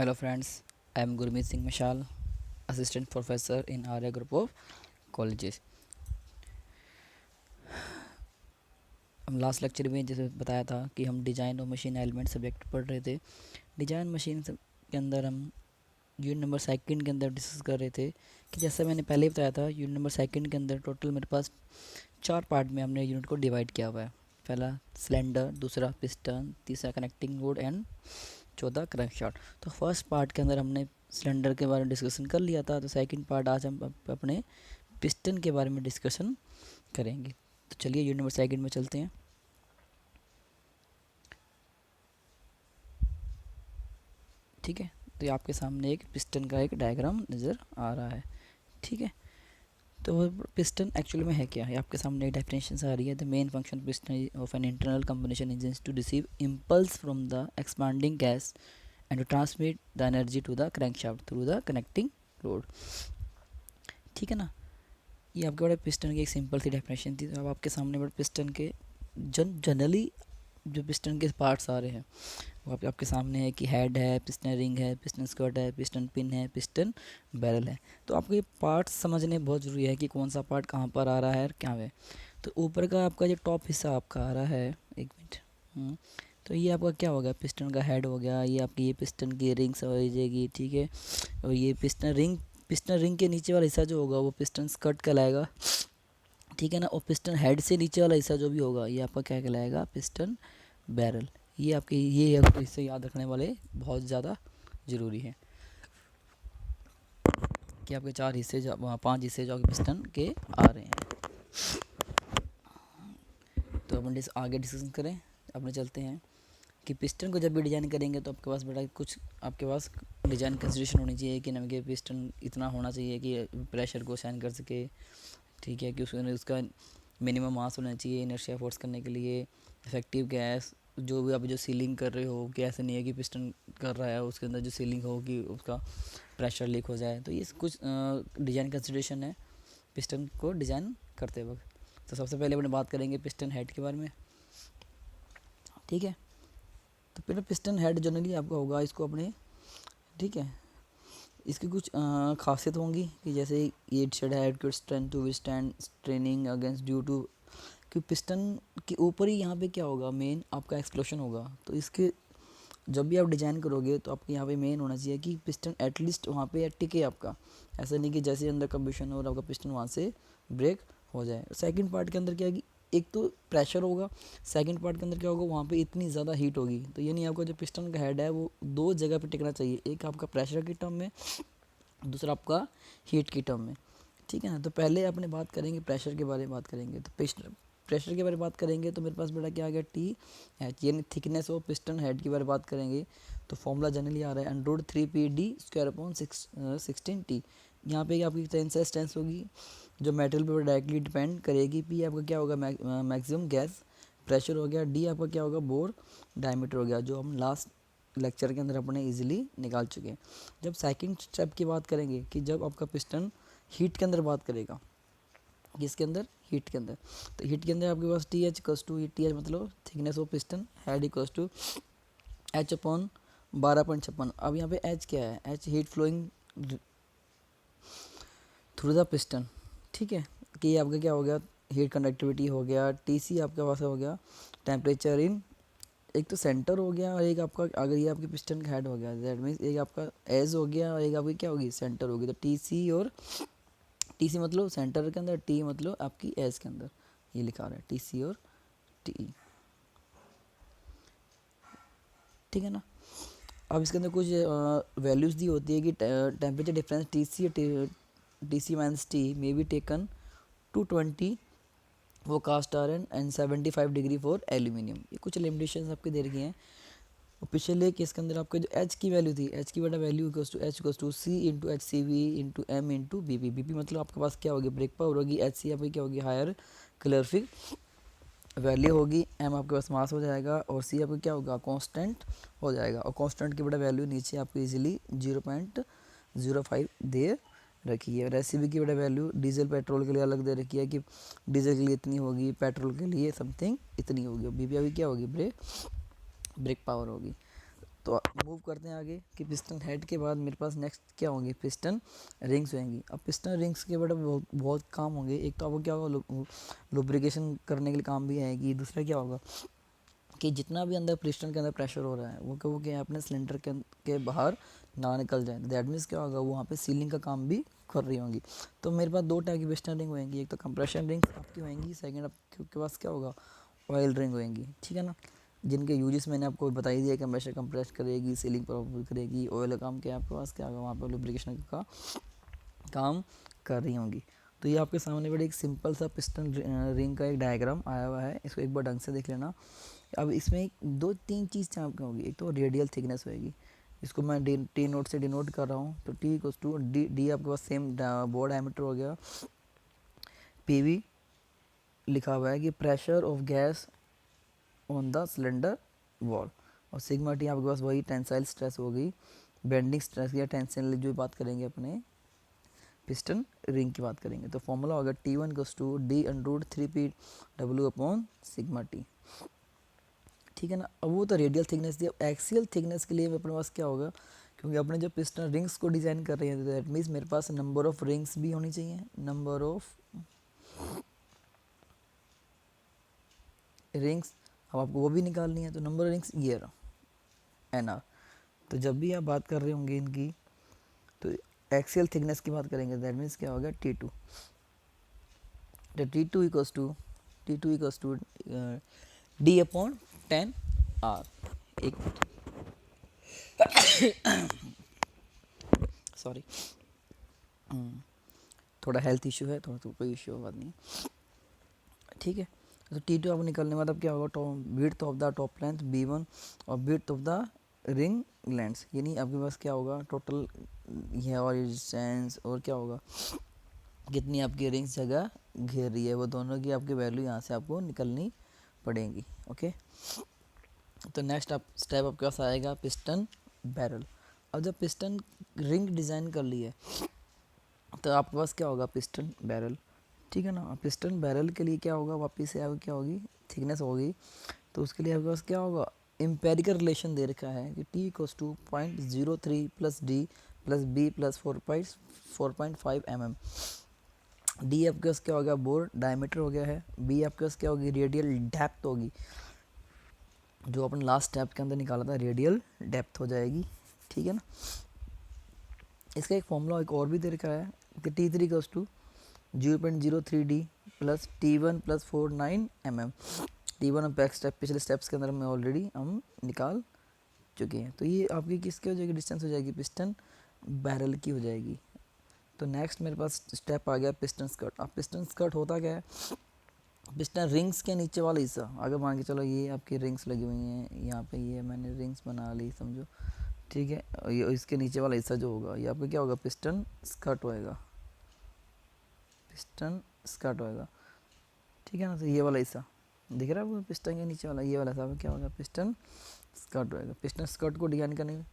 Hello friends, I am Gurmeet Singh Mishal, Assistant Professor in Arya Group of Colleges. हम last lecture में जैसे बताया था कि हम डिज़ाइन और मशीन एलिमेंट सब्जेक्ट पढ़ रहे थे। डिज़ाइन मशीन के अंदर हम यूनिट नंबर सेकंड के अंदर डिस्कस कर रहे थे कि जैसा मैंने पहले ही बताया था, यूनिट नंबर सेकंड के अंदर टोटल मेरे पास 4 पार्ट में हमने यूनिट को डिवाइड किया हुआ है। पहला सिलेंडर, दूसरा पिस्टन, तीसरा कनेक्टिंग रोड एंड चौथा क्रैंकशाफ्ट। तो फर्स्ट पार्ट के अंदर हमने सिलेंडर के बारे में डिस्कशन कर लिया था, तो सेकंड पार्ट आज हम अपने पिस्टन के बारे में डिस्कशन करेंगे। तो चलिए यूनिट नंबर सेकंड में चलते हैं। ठीक है, तो ये आपके सामने एक पिस्टन का एक डायग्राम नज़र आ रहा है। ठीक है, तो पिस्टन एक्चुअली में है क्या है, आपके सामने एक डेफिनेशन आ रही है। The main function piston of an internal combustion engine to receive impulse from the expanding gas and to transmit the energy to the crankshaft through the connecting rod। ठीक है ना, ये आपके बड़े पिस्टन की एक सिंपल सी डेफिनेशन थी। अब आपके सामने बड़े पिस्टन के जनरली जो पिस्टन के पार्ट्स आ रहे हैं वो आपके सामने है कि हेड है, पिस्टन रिंग है, पिस्टन स्कर्ट है, पिस्टन पिन है, पिस्टन बैरल है। तो आपको ये पार्ट्स समझने बहुत ज़रूरी है कि कौन सा पार्ट कहाँ पर आ रहा है और क्या है। तो ऊपर का आपका जो टॉप हिस्सा आपका आ रहा है, एक मिनट, तो ये आपका क्या हो गया, पिस्टन का हेड हो गया। ये आपकी ये पिस्टन की रिंग्स हो जाएगी। ठीक है, और ये पिस्टन रिंग के नीचे वाला हिस्सा जो होगा वो पिस्टन स्कर्ट कहलाएगा। ठीक है ना, और पिस्टन हेड से नीचे वाला हिस्सा जो भी होगा ये आपका क्या कहलाएगा, पिस्टन बैरल। ये आपके हिस्से याद रखने वाले बहुत ज़्यादा ज़रूरी है कि आपके 4 हिस्से जो 5 हिस्से जो आपके पिस्टन के आ रहे हैं। तो अपन आगे डिस्कशन करें, अपने चलते हैं कि पिस्टन को जब भी डिज़ाइन करेंगे तो आपके पास बड़ा कुछ आपके पास डिज़ाइन कंसिडरेशन होनी चाहिए कि नमके पिस्टन इतना होना चाहिए कि प्रेशर को सहन कर सके। ठीक है, कि उसका मिनिमम मास होना चाहिए इनर्शिया फोर्स करने के लिए। इफेक्टिव गैस जो भी आप जो सीलिंग कर रहे हो कि ऐसा नहीं है कि पिस्टन कर रहा है उसके अंदर जो सीलिंग हो कि उसका प्रेशर लीक हो जाए। तो ये कुछ डिज़ाइन कंसिडरेशन है पिस्टन को डिज़ाइन करते वक्त। तो सबसे पहले अपने बात करेंगे पिस्टन हेड के बारे में। ठीक है, तो पहले पिस्टन हेड जनरली आपका होगा इसको अपने, ठीक है, इसकी कुछ खासियत होंगी कि जैसे ये शेड हेड के strength to withstand straining against due to, कि पिस्टन के ऊपर ही यहाँ पे क्या होगा, मेन आपका एक्सप्लोशन होगा। तो इसके जब भी आप डिज़ाइन करोगे तो आपके यहाँ पे मेन होना चाहिए कि पिस्टन एटलीस्ट वहाँ पे टिके आपका। ऐसा नहीं कि जैसे अंदर कंबशन हो और आपका पिस्टन वहाँ से ब्रेक हो जाए। सेकंड पार्ट के अंदर क्या है कि एक तो प्रेशर होगा, सेकंड पार्ट के अंदर क्या होगा, वहाँ पे इतनी ज़्यादा हीट होगी। तो ये नहीं, आपका जो पिस्टन का हेड है वो 2 जगह पे टिकना चाहिए, एक आपका प्रेशर की टर्म में, दूसरा आपका हीट की टर्म में। ठीक है ना, तो पहले अपने बात करेंगे प्रेशर के बारे में बात करेंगे। तो प्रेशर के बारे में बात करेंगे तो मेरे पास बेटा क्या आ गया, टी एच, यानी थिकनेस ऑफ पिस्टन हेड के बारे में बात करेंगे। तो फॉर्मूला जनरली आ रहा है under 3 P D square upon 16 T. यहाँ पे आपकी टेंसाइल स्ट्रेंथ होगी जो मेटल पे डायरेक्टली डिपेंड करेगी। पी आपका क्या होगा, मैक्सिमम गैस प्रेशर हो गया। डी आपका क्या होगा, बोर डायमीटर हो गया, जो हम लास्ट लेक्चर के अंदर अपने इजीली निकाल चुके हैं। जब सेकंड स्टेप की बात करेंगे कि जब आपका पिस्टन हीट के अंदर बात करेगा, किसके अंदर, हीट के अंदर, तो हीट के अंदर आपके पास T H equals to, T H मतलब thickness of piston head equals to H upon 12.56। अब यहाँ पे एच क्या है, H heat flowing through the piston. ठीक है, कि आपका क्या हो गया, हीट कंडक्टिविटी हो गया। टी सी आपके पास हो गया टेम्परेचर इन, एक तो सेंटर हो गया और एक आपका, अगर ये आपके पिस्टन का हेड हो गया दैट मीन्स एक आपका एज हो गया और एक आपकी क्या होगी, सेंटर होगी। तो टी सी और टी सी मतलब सेंटर के अंदर, टी मतलब आपकी एज के अंदर, ये लिखा रहा है टी सी और टी। ठीक है ना, अब इसके अंदर कुछ वैल्यूज़ दी होती है कि temperature difference T C minus T may be taken 220 वो cast iron and 75 degree for aluminium. ये कुछ लिमिटेशंस आपके दे रखी हैं। और पिछले केस के अंदर आपका जो एच की वैल्यू थी, एच की बड़ा value equals to H equals to C into H C V into M into B P. B P मतलब आपके पास क्या होगी, ब्रेक पावर होगी। एच सी आपकी क्या होगी, हायर कैलोरीफिक वैल्यू होगी। एम आपके पास मास हो जाएगा और सी आपका क्या होगा, कांस्टेंट हो जाएगा। और कांस्टेंट की बड़ा वैल्यू नीचे आपको इजीली 0.05 दे रखी है। और एस सी बी की बड़ा वैल्यू डीजल पेट्रोल के लिए अलग दे रखी है कि डीजल के लिए इतनी होगी, पेट्रोल के लिए समथिंग इतनी होगी। और बी पी अभी क्या होगी, ब्रेक पावर होगी। तो मूव करते हैं आगे कि पिस्टन हेड के बाद मेरे पास नेक्स्ट क्या होंगे, पिस्टन रिंग्स होंगी। अब पिस्टन रिंग्स के बड़े बहुत काम होंगे। एक तो आपको क्या होगा, लुब्रिकेशन करने के लिए काम भी आएगी। दूसरा क्या होगा कि जितना भी अंदर पिस्टन के अंदर प्रेशर हो रहा है वो क्या है अपने सिलेंडर के बाहर ना निकल जाए। दैट मीन्स क्या होगा, वो वहाँ पे सीलिंग का काम भी कर रही होंगी। तो मेरे पास 2 टाइप की पिस्टन रिंग होंगी, एक तो कंप्रेशन रिंग्स आपकी होंगी, सेकंड आपके पास क्या होगा, ऑयल रिंग होंगी, ठीक है ना। जिनके यूजेस मैंने आपको बता ही दिया, कंप्रेशर कंप्रेस करेगी, सीलिंग प्रॉपर करेगी। ऑयल का काम क्या है आपके पास, क्या होगा वहाँ पर लुब्रिकेशन का काम कर रही होंगी। तो ये आपके सामने बड़े एक सिंपल सा पिस्टन रिंग का एक डायग्राम आया हुआ है, इसको एक बार ढंग से देख लेना। अब इसमें 2-3 चीज़ आपकी होगी। एक तो रेडियल थिकनेस होगी, इसको मैं टी नोट से डिनोट कर रहा हूँ। तो टी इक्वल्स टू डी आपके पास सेम बोर्ड डायमीटर हो गया। पीवी लिखा हुआ है कि pressure of gas on the cylinder wall. और सिग्मा टी आपके पास वही टेंसाइल स्ट्रेस होगी, बेंडिंग स्ट्रेस या टेंशन जो बात करेंगे अपने पिस्टन रिंग की बात करेंगे। तो फॉर्मूला होगा T1 equals to D√3P W upon sigma T, ठीक है ना। अब वो तो रेडियल थिकनेस थी। अब एक्सियल थिकनेस के लिए अपने पास क्या होगा, क्योंकि अपने जो पिस्टन रिंग्स को डिज़ाइन कर रहे हैं, दैट मीन्स मेरे पास नंबर ऑफ रिंग्स भी होनी चाहिए। नंबर ऑफ रिंग्स अब आपको वो भी निकालनी है। तो नंबर ऑफ रिंग्स ये रहा NR। तो जब भी आप बात कर रहे होंगे इनकी, तो एक्सियल थिकनेस की बात करेंगे, दैट मीन्स क्या होगा T2। तो T2 equals to D upon 10R। एक सॉरी, थोड़ा हेल्थ इशू है, थोड़ा तो कोई इशू बात नहीं, ठीक है। तो T2 आपको निकलने वाला अब क्या होगा, width of the top length B1 और width of the ring length, यानी आपके पास क्या होगा टोटल ये और रेजिस्टेंस और क्या होगा कितनी आपकी रिंग्स जगह घेर रही है, वो दोनों की आपकी वैल्यू यहाँ से आपको निकलनी पड़ेगी। ओके, तो नेक्स्ट आप स्टेप आपके पास आएगा पिस्टन बैरल। अब जब पिस्टन रिंग डिज़ाइन कर ली है तो आपके पास क्या होगा पिस्टन बैरल, ठीक है ना। पिस्टन बैरल के लिए क्या होगा, वापस से आपको क्या होगी थिकनेस होगी। तो उसके लिए आपके पास क्या होगा, एम्पेरिकल रिलेशन दे रखा है कि T equals to 0.03 plus D plus B plus 4.5 mm। D आपके पास क्या हो गया, बोर डायमीटर हो गया है। बी आपके पास क्या होगी, रेडियल डेप्थ होगी, जो अपन लास्ट स्टेप के अंदर निकाला था रेडियल डेप्थ हो जाएगी, ठीक है ना। इसका एक फॉर्मूला एक और भी दे रखा है कि T3 equals to 0.03D plus T1 plus 49 mm। T1 और पिछले स्टेप्स के अंदर में ऑलरेडी हम निकाल चुके हैं। तो ये आपकी किसकी हो जाएगी, डिस्टेंस हो जाएगी पिस्टन बैरल की हो जाएगी। तो नेक्स्ट मेरे पास स्टेप आ गया पिस्टन स्कर्ट। अब पिस्टन स्कर्ट होता क्या है, पिस्टन रिंग्स के नीचे वाला हिस्सा, अगर मान के चलो ये आपकी रिंग्स लगी हुई हैं यहाँ पे, ये मैंने रिंग्स बना ली समझो, ठीक है। ये इसके नीचे वाला हिस्सा जो होगा ये आपका क्या होगा, पिस्टन स्कर्ट होएगा, पिस्टन स्कर्ट होएगा, ठीक है ना। तो ये वाला हिस्सा दिख रहा है आपको, पिस्टन के नीचे वाला ये वाला हिस्सा क्या होगा, पिस्टन स्कर्ट होएगा। पिस्टन स्कर्ट को डिजाइन करने में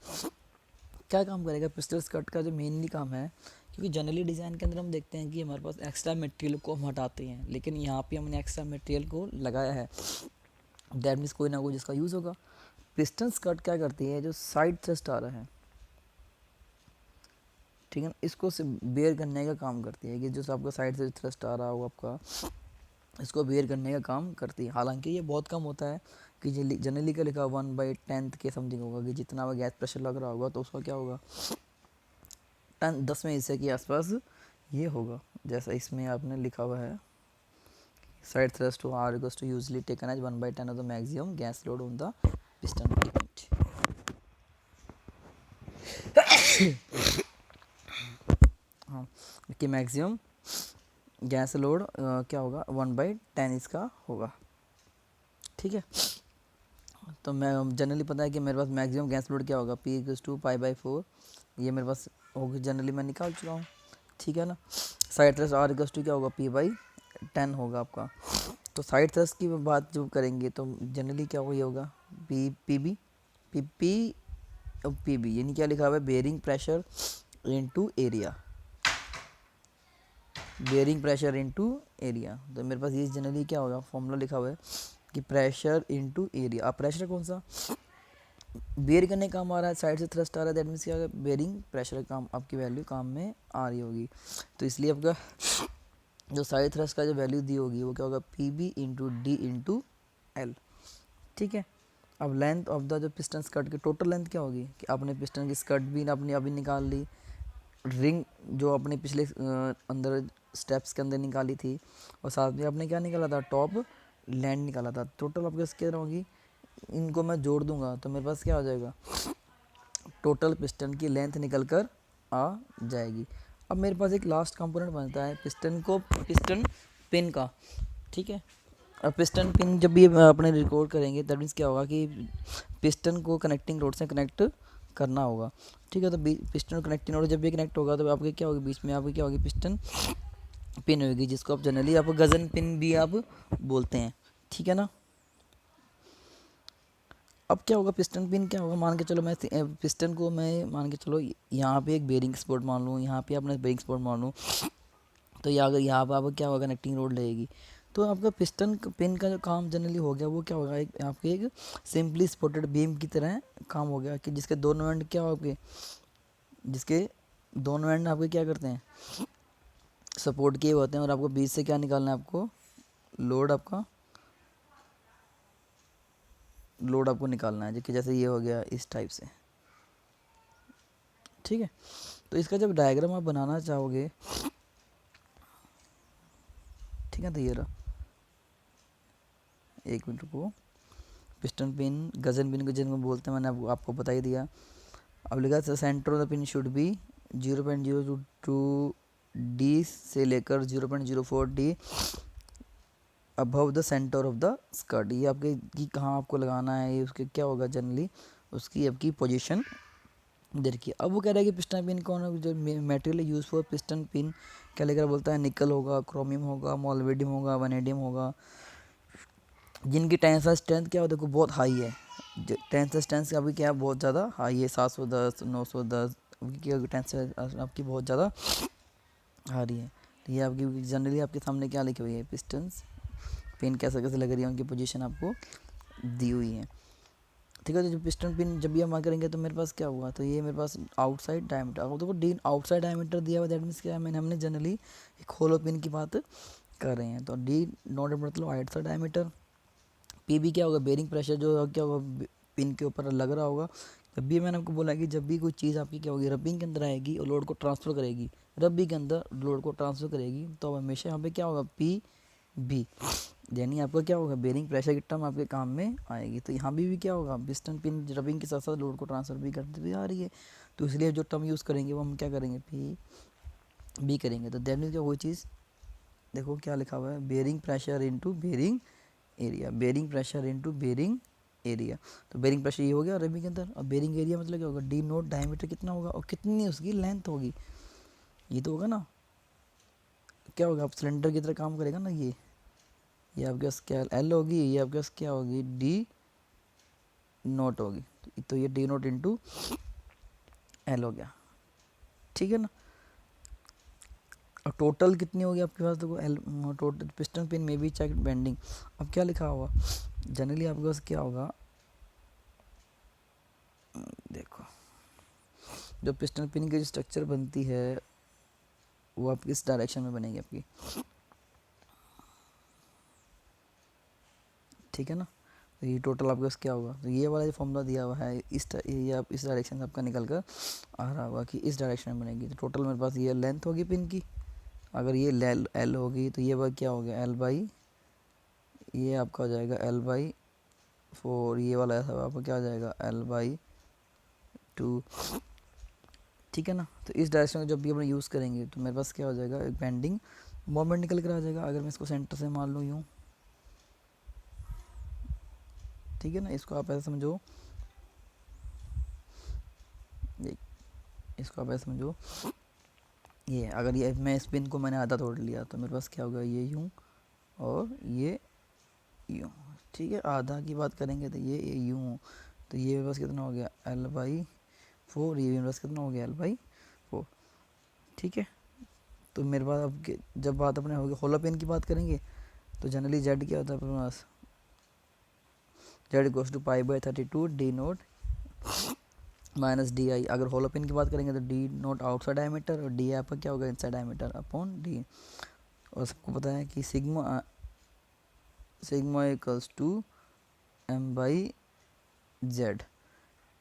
क्या काम करेगा, पिस्टन स्कर्ट का जो मेनली काम है, क्योंकि जनरली डिज़ाइन के अंदर हम देखते हैं कि हमारे पास एक्स्ट्रा मटेरियल को हम हटाते हैं, लेकिन यहाँ पे हमने एक्स्ट्रा मटेरियल को लगाया है, दैट मीन्स कोई ना कोई जिसका यूज़ होगा। पिस्टन स्कर्ट क्या करती है, जो साइड थ्रस्ट आ रहा है, ठीक है ना, इसको बेयर करने का काम करती है, कि जो आपका साइड से थ्रस्ट आ रहा हो आपका, इसको बेयर करने का काम करती है। हालांकि ये बहुत कम होता है, कि जनरली क्या लिखा 1/10 के समथिंग होगा, कि जितना वो गैस प्रेशर लग रहा होगा तो उसका क्या होगा 10वें हिस्से के आसपास ये होगा। जैसा इसमें आपने लिखा हुआ है side thrust to R equals to usually taken as 1/10 of the maximum gas load on the piston unit. हाँ, कि मैक्सिमम गैस लोड क्या होगा 1/10 इसका होगा, ठीक है। तो मैं जनरली पता है कि मेरे पास मैक्सिमम गैस लोड क्या होगा, P इक्वल्स टू π/4, ये मेरे पास होगी, जनरली मैं निकाल चुका हूँ, ठीक है ना। Side thrust R equals to क्या होगा, P/10 होगा आपका। तो साइड थ्रस्ट की बात जो करेंगे तो जनरली क्या हो, ये होगा PB और PB, यानी क्या लिखा हुआ है, bearing pressure into area, bearing pressure into area. तो मेरे पास ये जनरली क्या होगा, फॉर्मूला लिखा हुआ है कि प्रेशर इनटू एरिया। अब प्रेशर कौन सा, बेयर करने का काम आ रहा है, साइड से थ्रस्ट आ रहा है, दैट मीन्स क्या होगा, बेयरिंग प्रेशर काम आपकी वैल्यू काम में आ रही होगी। तो इसलिए आपका जो साइड थ्रस्ट का जो वैल्यू दी होगी वो क्या होगा, P B into D into L. ठीक है। अब लेंथ ऑफ द जो पिस्टन स्कर्ट की टोटल लेंथ क्या होगी, कि आपने पिस्टन की स्कर्ट भी आपने अभी निकाल ली, रिंग जो अपने पिछले अंदर स्टेप्स के अंदर निकाली थी, और साथ में आपने क्या निकाला था, टॉप लैंड निकाला था। टोटल आपके क्या होगी, इनको मैं जोड़ दूंगा तो मेरे पास क्या हो जाएगा, टोटल पिस्टन की लेंथ निकल कर आ जाएगी। अब मेरे पास एक लास्ट कंपोनेंट बनता है पिस्टन पिन का। ठीक है। अब पिस्टन पिन जब भी अपने रिकॉर्ड करेंगे दैट मीन्स क्या होगा कि पिस्टन को कनेक्टिंग रोड से कनेक्ट करना होगा। ठीक है। तो पिस्टन कनेक्टिंग रोड जब भी कनेक्ट होगा तो आपके क्या होगी, बीच में आपकी क्या होगी, पिस्टन पिन होगी, जिसको आप जनरली आप गज़न पिन भी आप बोलते हैं। ठीक है ना। अब क्या होगा, पिस्टन पिन क्या होगा, मान के चलो मैं पिस्टन को मैं मान के चलो यहाँ पे एक बेरिंग स्पॉट मान लूँ, यहाँ पे अपने बेरिंग स्पॉट मान लूँ, तो या अगर यहाँ पर आपका क्या होगा, कनेक्टिंग रोड लगेगी, तो आपका पिस्टन पिन का जो काम जनरली हो गया वो क्या होगा, एक आपके एक सिंपली स्पॉटेड बीम की तरह काम हो गया, कि जिसके दोनों एंड क्या हो आपके, जिसके दोनों एंड आपके क्या करते हैं, सपोर्ट किए होते हैं, और आपको बीच से क्या निकालना है, आपको लोड आपको निकालना है, कि जैसे ये हो गया इस टाइप से। ठीक है। तो इसका जब डायग्राम आप बनाना चाहोगे, ठीक है, तो ये रहा, एक मिनट को, पिस्टन पिन गज़न पिन को जिनको बोलते हैं मैंने आपको बता ही दिया। अब लिखा था centre of the pin should be 0.022 D से लेकर 0.04 D above the centre of the skirt. ये आपके कि कहाँ आपको लगाना है, ये उसके क्या होगा, जनरली उसकी आपकी पोजीशन दे रखी है। अब वो कह रहा है कि पिस्टन पिन कौन है, जो material use for piston pin क्या लेकर बोलता है, निकल होगा, क्रोमियम होगा, मोल्वेडियम होगा, वनेडियम होगा, जिनकी टेंसाइल स्ट्रेंथ क्या हो, देखो बहुत हाई है। टेंसाइल स्ट्रेंथ अभी क्या है, बहुत ज़्यादा हाई है, 710 910 की टेंसाइल आपकी बहुत ज़्यादा हाई है। तो ये आपकी जनरली आपके सामने क्या लिखी हुई है, पिस्टन्स पिन कैसे कैसे लग रही है, उनकी पोजीशन आपको दी हुई है। ठीक है। तो जो पिस्टन पिन जब भी हम करेंगे तो मेरे पास क्या हुआ, तो ये मेरे पास आउटसाइड डायमीटर, अब देखो डी आउटसाइड डायमीटर दिया हुआ, दैट मीन्स क्या है, मैंने हमने जनरली एक होलो पिन की बात कर रहे हैं। तो डी नॉट मतलब आउटसाइड डायमीटर, पी भी क्या होगा, बेरिंग प्रेशर जो क्या होगा पिन के ऊपर लग रहा होगा। जब भी मैंने आपको बोला कि जब भी कोई चीज़ आपकी क्या होगी, रबिंग के अंदर आएगी और लोड को ट्रांसफ़र करेगी, रबी के अंदर लोड को ट्रांसफ़र करेगी, तो हमेशा यहाँ पे क्या होगा, पी बी, यानी आपका क्या होगा, बेरिंग प्रेशर की टर्म आपके काम में आएगी। तो यहाँ भी क्या होगा, पिस्टन पिन रबिंग के साथ साथ लोड को ट्रांसफ़र भी करती हुई आ रही है, तो इसलिए जो टर्म यूज़ करेंगे वो हम क्या करेंगे, पी बी करेंगे। तो दैट मीन्स क्या, वही चीज़ देखो क्या लिखा हुआ है, bearing pressure into bearing area, bearing pressure into bearing area. तो बेरिंग प्रेशर ये हो गया रबी के अंदर, और बेरिंग एरिया मतलब क्या होगा, डी नोट डायमीटर कितना होगा और कितनी उसकी लेंथ होगी, ये तो होगा ना, क्या होगा, आप सिलेंडर की तरह काम करेगा ना, ये आपके पास क्या एल होगी, ये आपके पास क्या होगी, डी नोट होगी, तो ये डी नोट इंटू एल हो गया। ठीक है ना। और टोटल कितनी होगी आपके पास, देखो एल टोटल पिस्टन पिन में भी चेक बेंडिंग। अब क्या लिखा हुआ, जनरली आपके पास क्या होगा, देखो जो पिस्टन पिन की जो स्ट्रक्चर बनती है वो आपकी इस डायरेक्शन में बनेगी आपकी। ठीक है ना। तो ये टोटल आपके पास क्या होगा, तो ये वाला जो फॉर्मूला दिया हुआ है ये आप इस डायरेक्शन से आपका निकल कर आ रहा होगा कि इस डायरेक्शन में बनेगी। तो टोटल मेरे पास ये लेंथ होगी पिन की, अगर ये एल होगी तो ये बार क्या हो गया, एल बाई, ये आपका हो जाएगा एल बाई 4, ये वाला ऐसा आपका क्या हो जाएगा, एल बाई 2। ठीक है ना। तो इस डायरेक्शन को जब भी अपन यूज़ करेंगे तो मेरे पास क्या हो जाएगा, एक बेंडिंग मोमेंट निकल कर आ जाएगा। अगर मैं इसको सेंटर से मान लूँ यूँ, ठीक है ना, इसको आप ऐसा समझो, इसको आप ऐसा समझो, ये अगर ये मैं इस पिन को मैंने आधा तोड़ लिया तो मेरे पास क्या होगा, ये यूँ और ये यूँ। ठीक है। आधा की बात करेंगे तो ये यूँ, तो ये मेरे पास कितना हो गया, एल बाई 4, ये मेरे पास कितना हो गया, एल बाई 4। ठीक है। तो मेरे पास अब जब बात अपने होगी होलो पिन की बात करेंगे तो जनरली जेड क्या होता है अपने पास, Z equals to pi by 32 D naught minus D I. अगर होलो पिन की बात करेंगे तो डी नोट आउटसाइड डायमीटर और डी आपका क्या होगा, इनसाइड डायमीटर अपॉन डी। और सबको पता है कि sigma sigma equals to M by Z.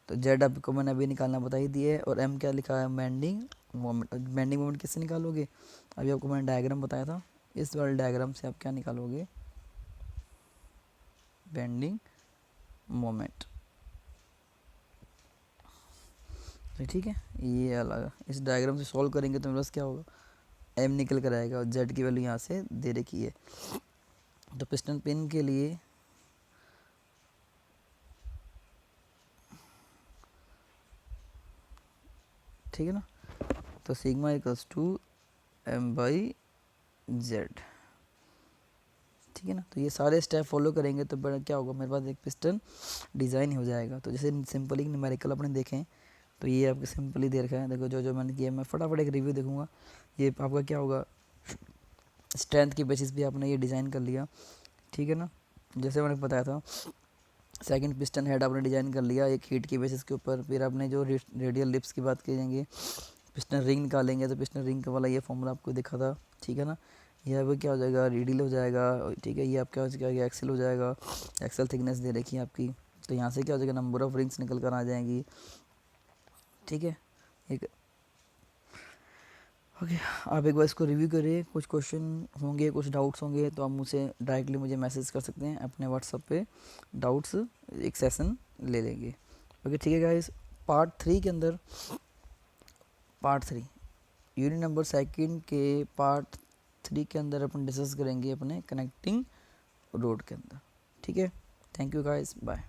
तो जेड आपको मैंने अभी निकालना बता ही दिया है, और एम क्या लिखा है, बेंडिंग मोमेंट। बेंडिंग मोमेंट किससे निकालोगे, अभी आपको मैंने डायग्राम बताया था, इस वाले डायग्राम से आप क्या निकालोगे, बेंडिंग मोमेंट। तो ठीक है, ये अलग इस डायग्राम से सॉल्व करेंगे तो मेरे पास क्या होगा, एम निकल कर आएगा और जेड की वैल्यू यहाँ से दे रखी है। तो पिस्टन पिन के लिए ठीक है ना, तो sigma equals to M by Z. ठीक है ना, तो ये सारे स्टेप फॉलो करेंगे तो बड़ा क्या होगा, मेरे पास एक पिस्टन डिज़ाइन हो जाएगा। तो जैसे सिंपली न्यूमेरिकल अपने देखें तो ये आपके सिंपली दे रखा है, देखो जो जो मैंने किया, मैं फटाफट एक रिव्यू देखूंगा। ये आपका क्या होगा, स्ट्रेंथ की बेसिस पे आपने ये डिज़ाइन कर लिया। ठीक है ना, जैसे मैंने बताया था, सेकंड पिस्टन हेड आपने डिज़ाइन कर लिया एक हीट की बेसिस के ऊपर। फिर आपने जो रेडियल लिप्स की बात करेंगे, पिस्टन रिंग निकालेंगे तो पिस्टन रिंग वाला ये फॉर्मूला आपको दिखा था। ठीक है ना, ये अब क्या हो जाएगा, रेडियल हो जाएगा। ठीक है, ये आपका हो जाएगा एक्सेल हो जाएगा, एक्सेल थिकनेस दे रखी है आपकी। तो यहाँ से क्या हो जाएगा, नंबर ऑफ रिंग्स निकल कर आ जाएंगी। ठीक है, एक ओके, आप एक बार इसको रिव्यू करिए, कुछ क्वेश्चन होंगे, कुछ डाउट्स होंगे तो आप मुझे डायरेक्टली मुझे मैसेज कर सकते हैं अपने व्हाट्सएप पे, डाउट्स एक सेशन ले लेंगे। ओके ठीक है गाइस, पार्ट 3 के अंदर, पार्ट 3 यूनिट नंबर सेकंड के पार्ट 3 के अंदर अपन डिस्कस करेंगे अपने कनेक्टिंग रोड के अंदर। ठीक है, थैंक यू गाइस, बाय।